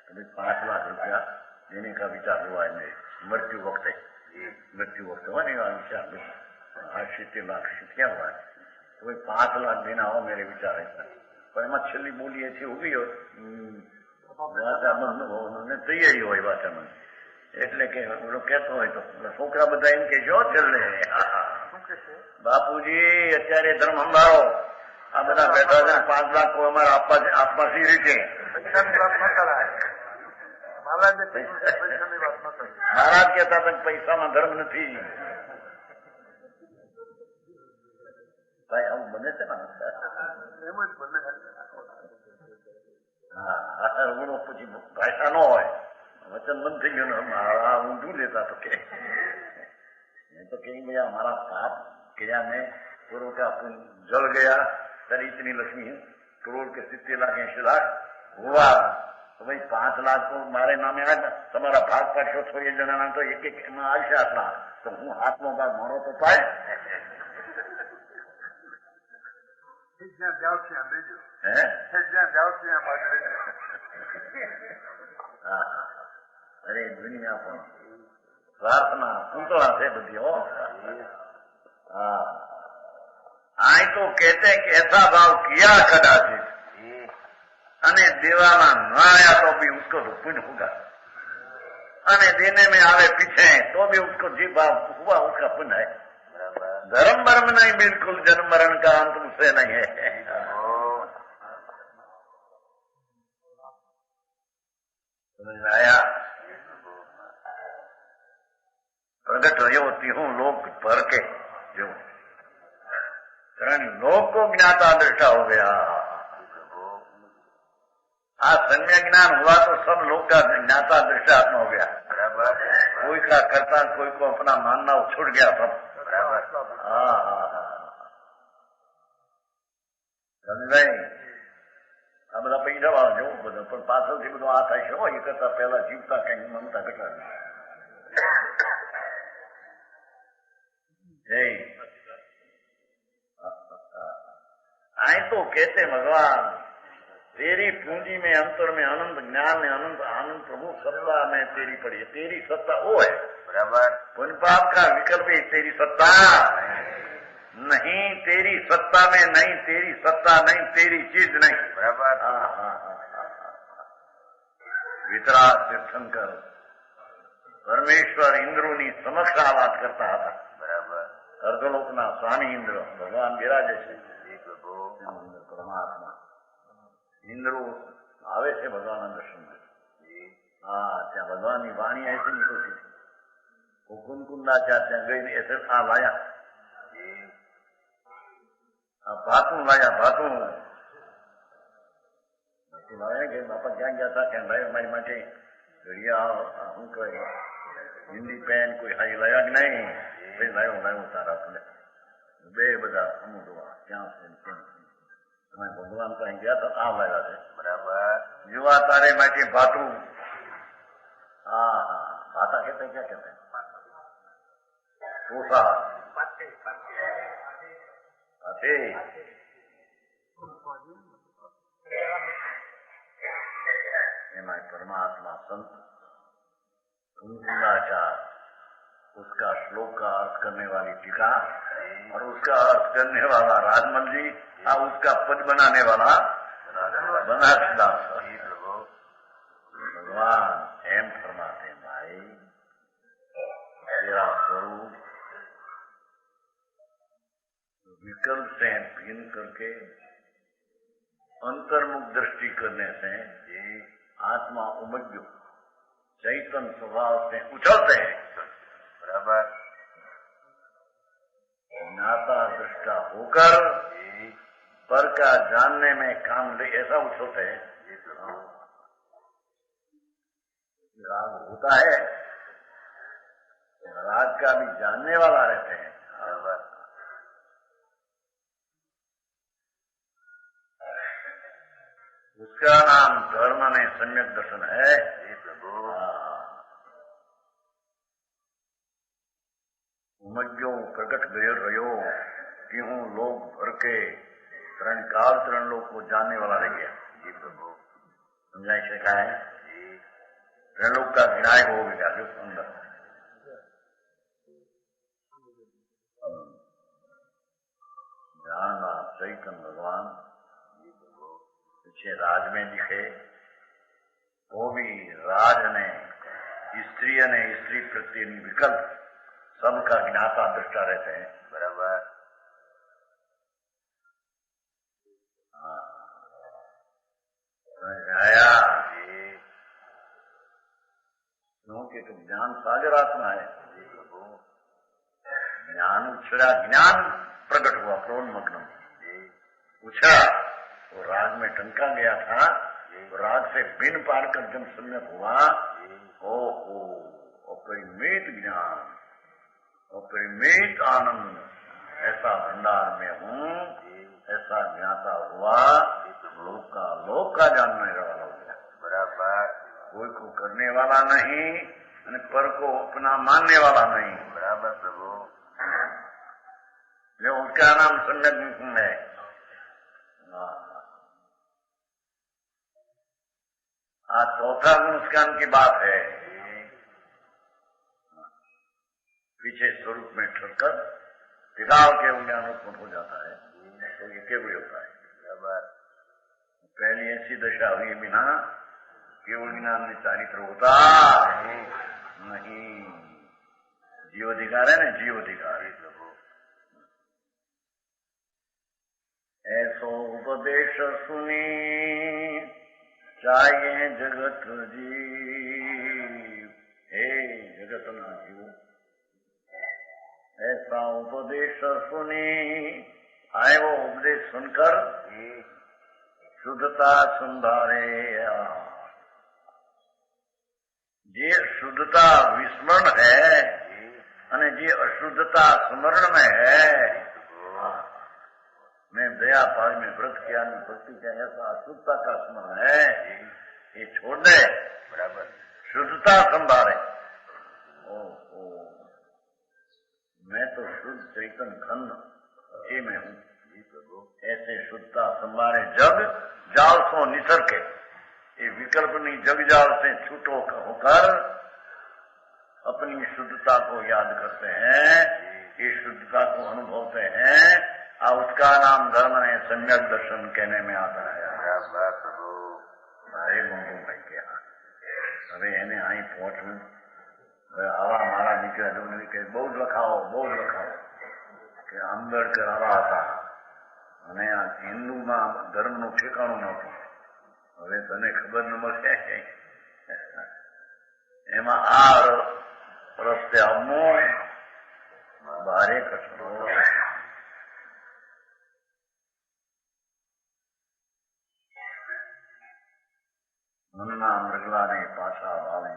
तो 5 लाख रुपया देने का विचार हुआ है मेरे मृत्यु वक्त है, मृत्यु वक्त हुआ नहीं वाला विचार, आज 70 लाख क्या हुआ है, तो 5 लाख देना हो मेरे विचार है। पर એમાં છેલ્લી બોલી એથી ઉભી હોય તૈયારી હોય ભાષામાં, એટલે કે ઓલો કહેતો હોય તો છોકરા બધા એમ કે જો છેલ્લે બાપુજી અત્યારે ધર્મ સંભાળો, આ બધા બેઠા છે 5 લાખ અમારે આપવા સી રીતે? મહારાજ કહેતા હતા પૈસામાં ધર્મ નથી। ભાઈ આવું બને છે ને? પછી ભાષા ન હોય, વચન બંધ થઈ ગયું, મારા ઊંધું લેતા તો કે तो कहीं भैया हमारा पाप क्रिया में करोड़ का जल गया, सर इतनी लक्ष्मी है, करोड़ के 70 लाख 80 लाख हुआ, तो भाई 5 लाख तो मारे नामे आज તમારા ભાગ પાડશો 6 જણાના તો એક એક એમાં આવશે આટલા, તો હું હાથનો ભાગ મારો તો પાય। है। अरे दुनिया को प्रार्थना पूतला से बधी हो। आई तो कहते कि ऐसा भाव किया कदाचित अने देवाना न आया तो भी उसको तो पुण्य होगा, अने देने में आवे पीछे तो भी उसको जी भाव हुआ उसका पुण्य है। धर्म वर्म नहीं, बिल्कुल जन्म मरण का अंत उससे नहीं है। समझ में आया? प्रगट रहो तीहूं लोक भर के जो लोक को ज्ञाता दृष्टा हो गया। सम्यक ज्ञान हुआ तो सब लोग का ज्ञाता दृष्टात्मा हो गया। कोई का करता, कोई को अपना मानना छूट गया सब। समझ આ બધા પૈસા વાળા જવું બધું, પણ પાછળથી બધું આ થાય છે. એ કરતા પહેલા જીવતા કઈ મમતા ઘટાડી. आए तो कहते भगवान तेरी पूंजी में अंतर में अनंत ज्ञान में अनंत आनंद प्रभु सत्ता में तेरी पड़ी है. तेरी सत्ता वो है बराबर. पुण्य पाप का विकल्प है तेरी सत्ता नहीं. तेरी सत्ता में नहीं, तेरी सत्ता नहीं, तेरी चीज नहीं बराबर. वितराग तीर्थंकर परमेश्वर इंद्रोनी समक्ष आ बात करता था बराबर. अर्धलोकना स्वामी इंद्र भगवान विराजे છે. परमात्मा इंद्रो આવે છે ભગવાનના દર્શનમાં. ત્યાં ભગવાનની વાણી અહીંથી નીકળતી હતી. કુંકુંદાચાર્ય ત્યાં ગઈને એસે આ લાયા, આ ભાતું લાયા. ભાતું લાયા કે બાપા ક્યાં ગયા હતા? ક્યાં લાવ્યો મારી માટે ઘડિયા શું કહેવાય હિન્દી પેન કોઈ હાઈ લાયા કે નહીં? લાવ્યો લાવ્યો તારા બે બધા સમુદ્ર ક્યાં છે? તમે ભગવાન કઈ ગયા તો આ લાવ્યા છે બરાબર. યુવા તારે માટે ભાતું. भाता कहते हैं, क्या कहते हैं? पोसा परमात्मा संत कुंकुंदाचार उसका श्लोक का अर्थ करने वाली टीका और उसका अर्थ करने वाला राजमल जी और उसका पद बनाने वाला बनारसदास. भगवान एम फरमाते भाई तेरा स्वरूप विकल्प से भिन्न करके अंतर्मुख दृष्टि करने से ये आत्मा उमज्ञ चैतन्य स्वभाव से उछलते हैं बराबर. ज्ञाता दृष्टा होकर पर का जानने में काम ले ऐसा उछलते हैं. राग होता है, राग का भी जानने वाला रहते हैं. उसका नाम धर्म में सम्यक दर्शन है. उमज्ञो प्रकट गयो रहो क्यों लोग भर के त्रण काल त्रण लोग को जानने वाला रह गया. समझाई से कहा है त्रिलोक का विनायक हो गया जो सुंदर जानना चैतन्य भगवान पीछे राज में दिखे वो भी राज ने स्त्री प्रति विकल्प सबका ज्ञाता दृष्टा रहते हैं बराबर. आया क्योंकि तो ज्ञान सागर आत्मा है. ज्ञान उछड़ा, ज्ञान प्रकट हुआ प्रोन्मग्नम उछड़ा वो राग में टंका गया था. राग से बिन पार कर जब सम्यक हुआ ओहो अपरिमित ज्ञान अपरिमित आनंद ऐसा भंडार में हूँ ऐसा ज्ञाता हुआ. लोक का जानने वाला हो गया बराबर. कोई को करने वाला नहीं और पर को अपना मानने वाला नहीं बराबर. प्रभु जो उसका नाम सम्यक है. आज चौथा गुण स्कंद की बात है। पीछे स्वरूप में ठहरकर त्रिकाल केवल ज्ञान उत्पन्न हो जाता है, तो ये केवल होता है। पहली ऐसी दशा हुई बिना केवल ज्ञान में चारित्र होता नहीं। जीवाधिकार है ना, जीवाधिकार। ऐसो उपदेश सुनी चाहिए जगत जीव, हे जगत ना जीव, ऐसा उपदेश सुनी आए वो उपदेश सुनकर शुद्धता संभारे। जे शुद्धता विस्मरण है અને જે अशुद्धता स्मरण में है, मैं दया पाल में व्रत किया में भक्ति किया, ऐसा अशुद्धता का स्मरण है, ये छोड़ दे, बराबर शुद्धता संभाले। ओ मैं तो शुद्ध चैतन्य घन ये मैं हूँ, ऐसे शुद्धता संभाले जग जाल सो निसर के। ये विकल्पनी जग जाल से छूटो होकर अपनी शुद्धता को याद करते हैं, ये शुद्धता को अनुभवते हैं, और उसका नाम धर्म ने सम्यक दर्शन कहने में आता है। अरे मंगू भाई के यहाँ હવે એને અહીં પહોંચવું, હવે આવા મારા નીકળ્યા જવું કે બહુ જ લખાવો કે આંબેડકર આવા હતા અને આ હિન્દુમાં ધર્મનું ઠેકાણું નહોતું। હવે તને ખબર ન મળે એમાં આ રસ્તે આવવું ભારે કઠણ। મનના મૃગલાને પાછા વાળી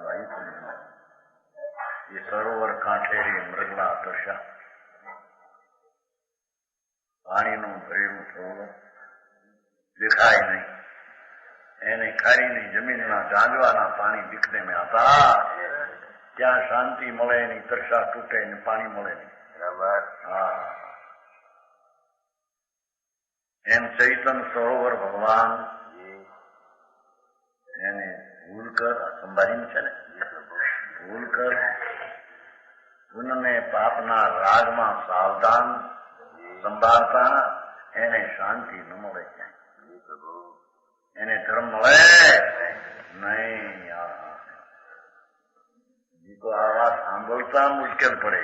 ये सरोवर कांठेरी मृगला दर्शा पानी નું ભરેલું સરોવર દેખાય નહીં, એને ખારીની જમીનના જાંજવાના પાણી દીખને में आता, ત્યાં શાંતિ મળે નહીં, તરસા તૂટે ને પાણી મળે નહીં, બરાબર। હા, એમ ચૈતન્ય સરોવર ભગવાન એને ભૂલ કર સંભાળીને છે ને, ભૂલ કર ઉનને પાપના રાગમાં સાવધાન સંભાળતા એને શાંતિ ન મળે, એને ધર્મ મળે નહીં। તો આ વાત સાંભળતા મુશ્કેલ પડે,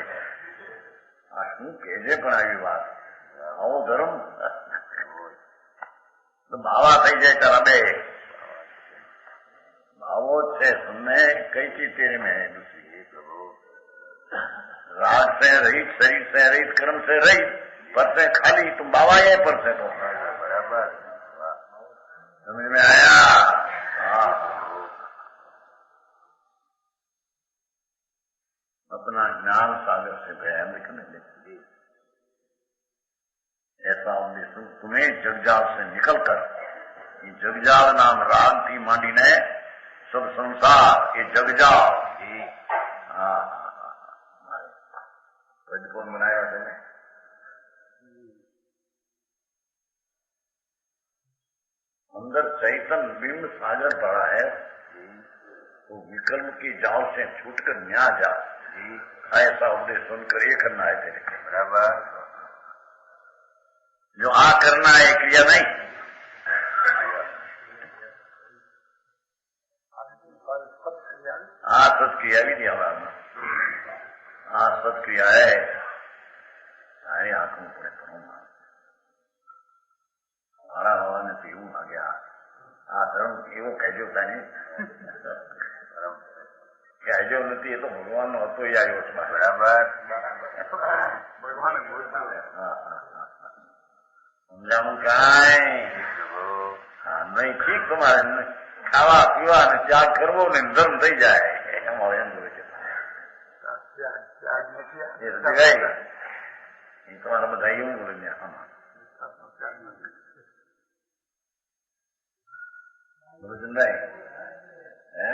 આ શું કહેજે પણ આવી વાત, આવો ધર્મ બાવા થઈ જાય તારા બે भावो छे सुनने कई चीज तेरे में है दूसरी, राग से रहित, शरीर से रहित, कर्म से रहित, पर से खाली, तुम बाबा ये पर से तो बराबर समझ में आया। हाँ, अपना ज्ञान सागर से भयान लिखने लगे। ऐसा तुम्हें जगजाल से निकलकर, ये जगजाल नाम राग थी मांडी ने सब संसार ये जगजाल। हाँ, कौन बनाया तेने? अंदर चैतन्य बिंब सागर पड़ा है, तो विकल्प की जाल से छूटकर न्या जा, ऐसा उपदेश सुनकर ये करना है तेरे, बराबर। जो आ करना है क्रिया नहीं, हाँ सत्क्रिया भी दिया हमारा, हाँ सत्क्रिया है, सारी आंखों पर पढ़ूंगा મારા હવાને તો એવું લાગ્યા આ ધર્મ એવો કહેજો તાને કહેજો નથી, એ તો ભગવાનનો હતો એ આવ્યો છે, બરાબર સમજાવું કાંઈ નહીં, ઠીક તમારે ખાવા પીવા ને ત્યાગ કરવો ને ધર્મ થઈ જાય એમાં એમ બોલે છે એ તમારા બધા એવું બોલે ને આમાં समझ नहीं है।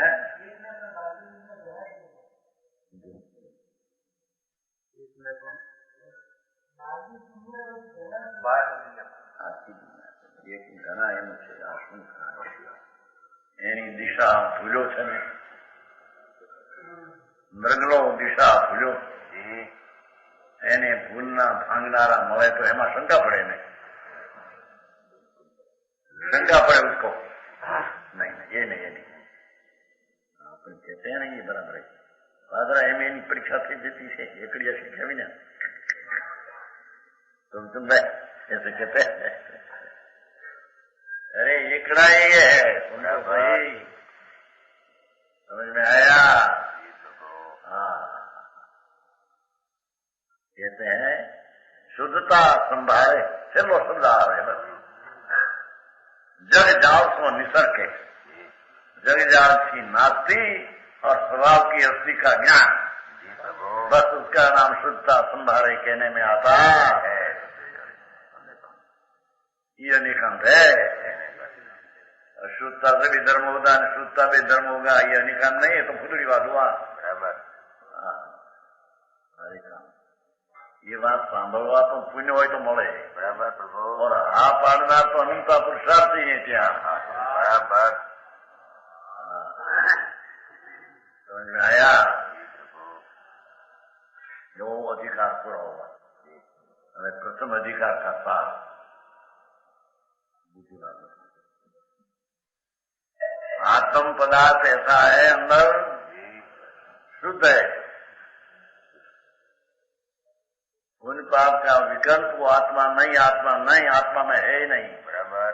एक घना एम है आश्रम એની દિશા ભૂલ્યો છે ને, મૃગલો દિશા ભૂલ્યો, એને ભૂલના ભાંગનારા મળે તો એમાં શંકા પડે ને, शंका पड़े उसको, नहीं ये नहीं अपन कहते हैं ना ये बराबर है। पादरा एम ए परीक्षा थी देती है एकड़िया सीखे भी ना, तुम ऐसे कहते हैं। अरे एकड़ा ही है, सुनो भाई, समझ में आया? हाँ, कहते हैं शुद्धता संभाले चलो सुधार है बस। जग जाल सो निसर के, जग जाल की नास्ती और स्वभाव की अस्थि का ज्ञान, बस उसका नाम शुद्धता संभाले कहने में आता है। ये निखंड है, शुद्धता से भी धर्म होगा, शुद्धता भी धर्म होगा, ये निखंड नहीं है तो फुटड़ी बात हुआ। ये बात सांभळवा तो पुण्य हो तो मळे, बराबर प्रभु। और हा पाड़ना तो अनंता पुरुषार्थ ही है त्या, बराबर। समझ में आया? जो अधिकार पूरा होगा, हमें प्रथम अधिकार का सार आत्म पदार्थ ऐसा है अंदर शुद्ध है, उन पाप का विकल्प वो आत्मा नहीं, आत्मा नहीं, आत्मा में है ही नहीं, बराबर।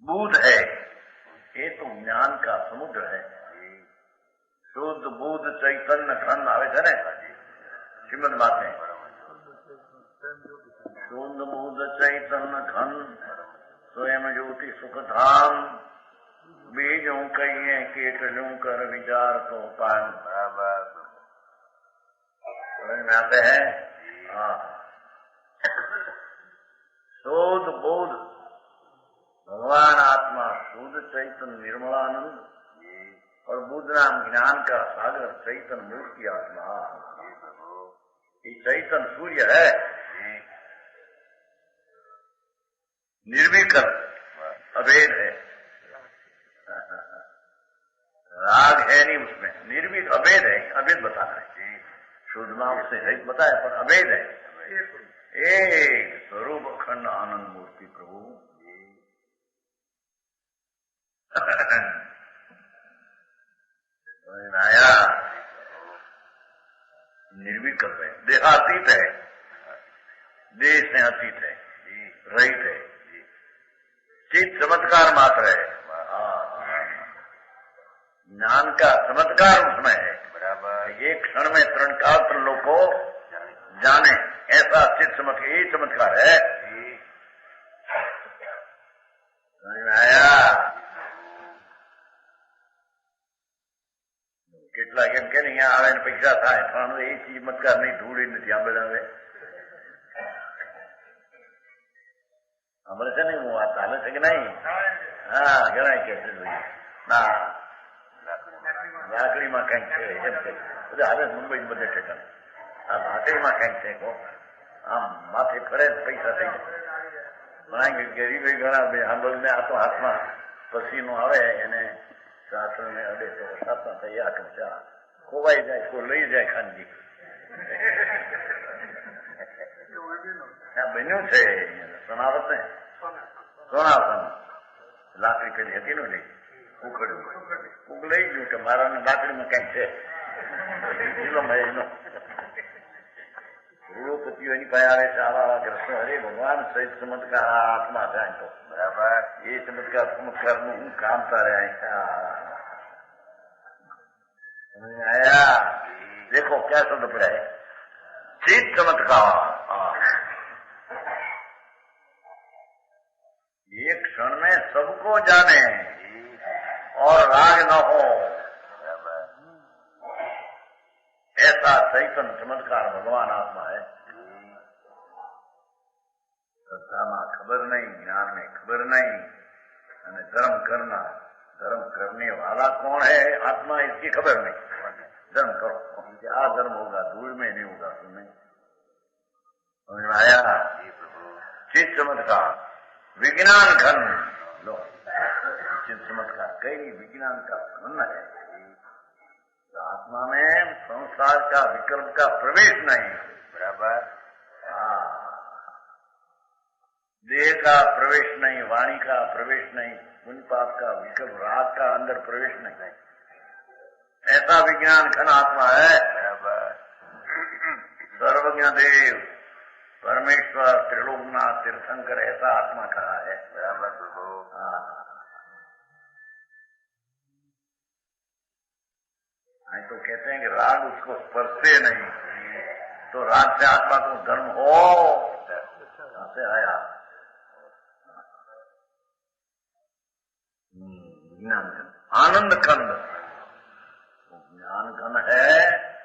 बुध है, ये तो ज्ञान का समुद्र है। शुद्ध बुध चैतन्य घन आवे थे ने श्रीमद बातें, शुद्ध बुध चैतन्य घन स्वयं ज्योति सुख धाम, बीजों कहिए केटलू कर विचार तो पान, बराबर। समझ में आते हैं? हाँ, शुद्ध बोध भगवान आत्मा शुद्ध चैतन्य निर्मलानंद और बुद्ध नाम ज्ञान का सागर चैतन्य मूर्ति आत्मा, ये चैतन्य सूर्य है, निर्विकल्प अभेद है, राग है नहीं उसमें, निर्विक अभेद है, अभेद बताना है। शुद्ध नाम से रहित बताया पर अभेद है, एक स्वरूप अखंड आनंद मूर्ति प्रभु। आया? निर्विकल्प है, देहातीत है, देह से अतीत है, रहित है, चित चमत्कार मात्र है, ज्ञान का चमत्कार उसमें है, बराबर। एक क्षण में तरण काल लोग को जाने ऐसा चित चमत्कार, ये चमत्कार है। समझ में आया? કેટલાક એમ કે અહીંયા આવે ને પૈસા થાય પણ એ ચમત્કાર નહીં, ધૂળી નથી આંબેડાવે સાંભળે છે ને, હું વાત ચાલે છે કે નહીં? હા, ઘણા કે છે ના લાકડીમાં કંઈક છે એમ કે બધા હારે મુંબઈ બધે ઠેકાણ, આ ભાટડીમાં કંઈક છે કો આમ માથે ફરે પૈસા થઈ જાય, પણ ગરીબી ઘણા આંદોલન આ તો હાથમાં પસીનો આવે એને શાસ્ત્રને અડે તો શાસ્ત્ર તૈયાર કરશે, ખોવાઈ જાય કોઈ લઈ જાય ખાનગી, બન્યું છે સનાવત ને સોનાસન લાકડી કરી હતી ને લઈ ઉખડ્યું, કોક લઈ ગયું કે મારા લાકડીમાં કઈક છે કરોડોપતિઓ એની પાસે આવે છે, આવા ગ્રસ્તો હરે ભગવાન સહિત ચમત્કાર આત્મા જાય તો બરાબર, એ ચમત્કાર નું હું કામ તારે आया। देखो क्या शब्द पड़ा है, चित चमत्कार। एक क्षण में सबको जाने और राग न हो, ऐसा चैतन्य चमत्कार भगवान आत्मा है। श्रद्धा में खबर नहीं, ज्ञान में खबर नहीं, धर्म करना, धर्म करने वाला कौन है, आत्मा, इसकी खबर नहीं। धर्म करो, क्या धर्म होगा, धूल में नहीं होगा, तुम्हें समझ में आया? चित चमत्कार विज्ञान घन लो चमत्कार कई नहीं, विज्ञान का घन है। तो आत्मा में संसार का विकल्प का प्रवेश नहीं। बराबर। देह का प्रवेश नहीं, वाणी का प्रवेश नहीं, पुण्य पाप का विकल्प राग का अंदर प्रवेश नहीं। ऐसा विज्ञान घन आत्मा है। बराबर। सर्वज्ञ देव परमेश्वर त्रिलोकनाथ तीर्थंकर ऐसा आत्मा कहा है। बराबर प्रभु। तो कहते हैं कि राग उसको स्पर्शे नहीं, तो राग से आत्मा को धर्म हो कहां से आया? ज्ञान आनंद खंड ज्ञान घन है,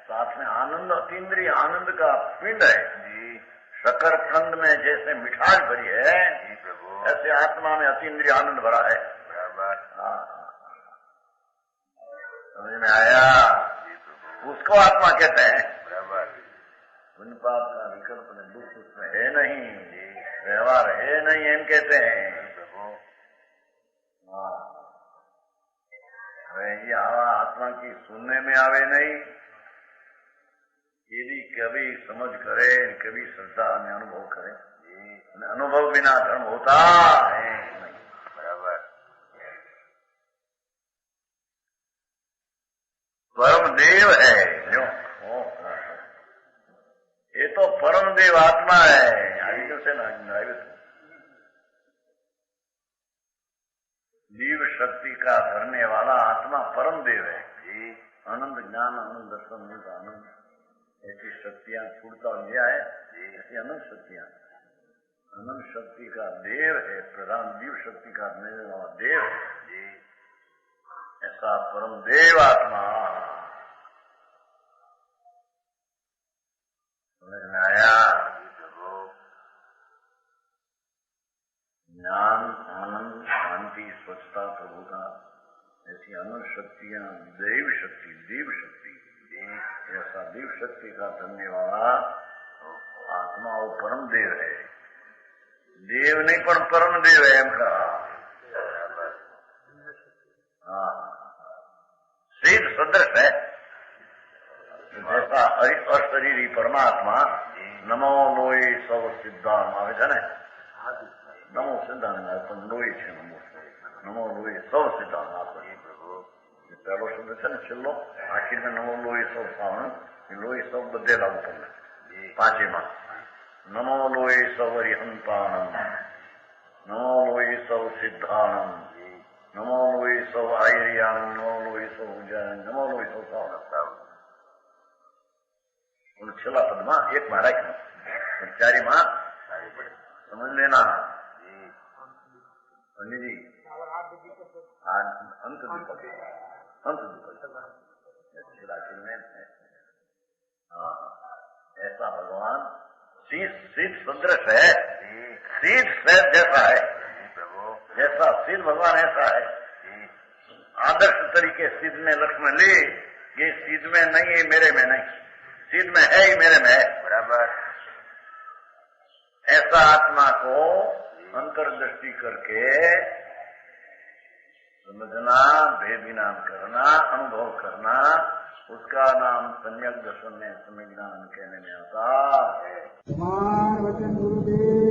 साथ में आनंद अतीन्द्रिय आनंद का पिंड है जी। शकर खंड में जैसे मिठास भरी है जी प्रभु, ऐसे आत्मा में अतीन्द्रिय आनंद भरा है। बराबर। समझ में आया? जी प्रभु। उसको आत्मा कहते हैं। बराबर। पुण्य पाप का विकल्प में दुख उसमें है नहीं, व्यवहार है नहीं, एम कहते हैं प्रभु। ये हवा आत्मा की सुनने में आवे नहीं, यदि कभी समझ करे, कभी श्रद्धा में अनुभव करे। अनुभव बिना धर्म होता है नहीं। बराबर। परम देव है जो, ये तो परम देव आत्मा है। आगे से ना जीव शक्ति का धरने वाला आत्मा परम देव है जी। आनंद ज्ञान आनंद दर्शन आनंद ऐसी शक्तियां छूटता गया है जी। ऐसी अनंत शक्तियां, अनंत शक्ति का देव है, प्रधान जीव शक्ति का देने वाला देव है जी। ऐसा परम देव आत्मा समझ में आया? ज्ञान आनंद शांति स्वच्छता प्रभुता ऐसी अनंत शक्तियां देव शक्ति ऐसा देव शक्ति का धन्य वाला आत्मा वो परम देव है। देव नहीं पर परम देव है एम कहा। सिद्ध सदृश है जैसा अशरीरी परमात्मा। नमो लोई सब सिद्धांत आवेदन है। नमो सिद्धांत लोई है, नमो लोई सब सिद्धांत प्रभु। पहलो शब्द है ना चलो, आखिर में नमो लोई सब सावन लोई सब बदे लागू करना। पांचे मां नमो लोई सब हरिहंतानम, नमो लोई सब सिद्धानम, नमो लोई सब आयरियाम, नमो लोई सब उज्जैन, नमो लोई सब सावन। छला पद मां एक मां रखना, चारी मां समझ लेना पंडित जी। अंत दीपक ऐसा भगवान शीत सदृश है, शीत सैद जैसा है प्रभु। जैसा शीत भगवान ऐसा है। आदर्श तरीके शीत में लक्ष्मण ले, ये शीत में नहीं है मेरे में नहीं, शीत में है ही मेरे में है। बराबर। ऐसा आत्मा को अंतर्दृष्टि करके समझना, भेदविनाम करना, अनुभव करना, उसका नाम सम्यक दर्शन में सम्यक ज्ञान कहने में आता है। वचन गुरुदेव।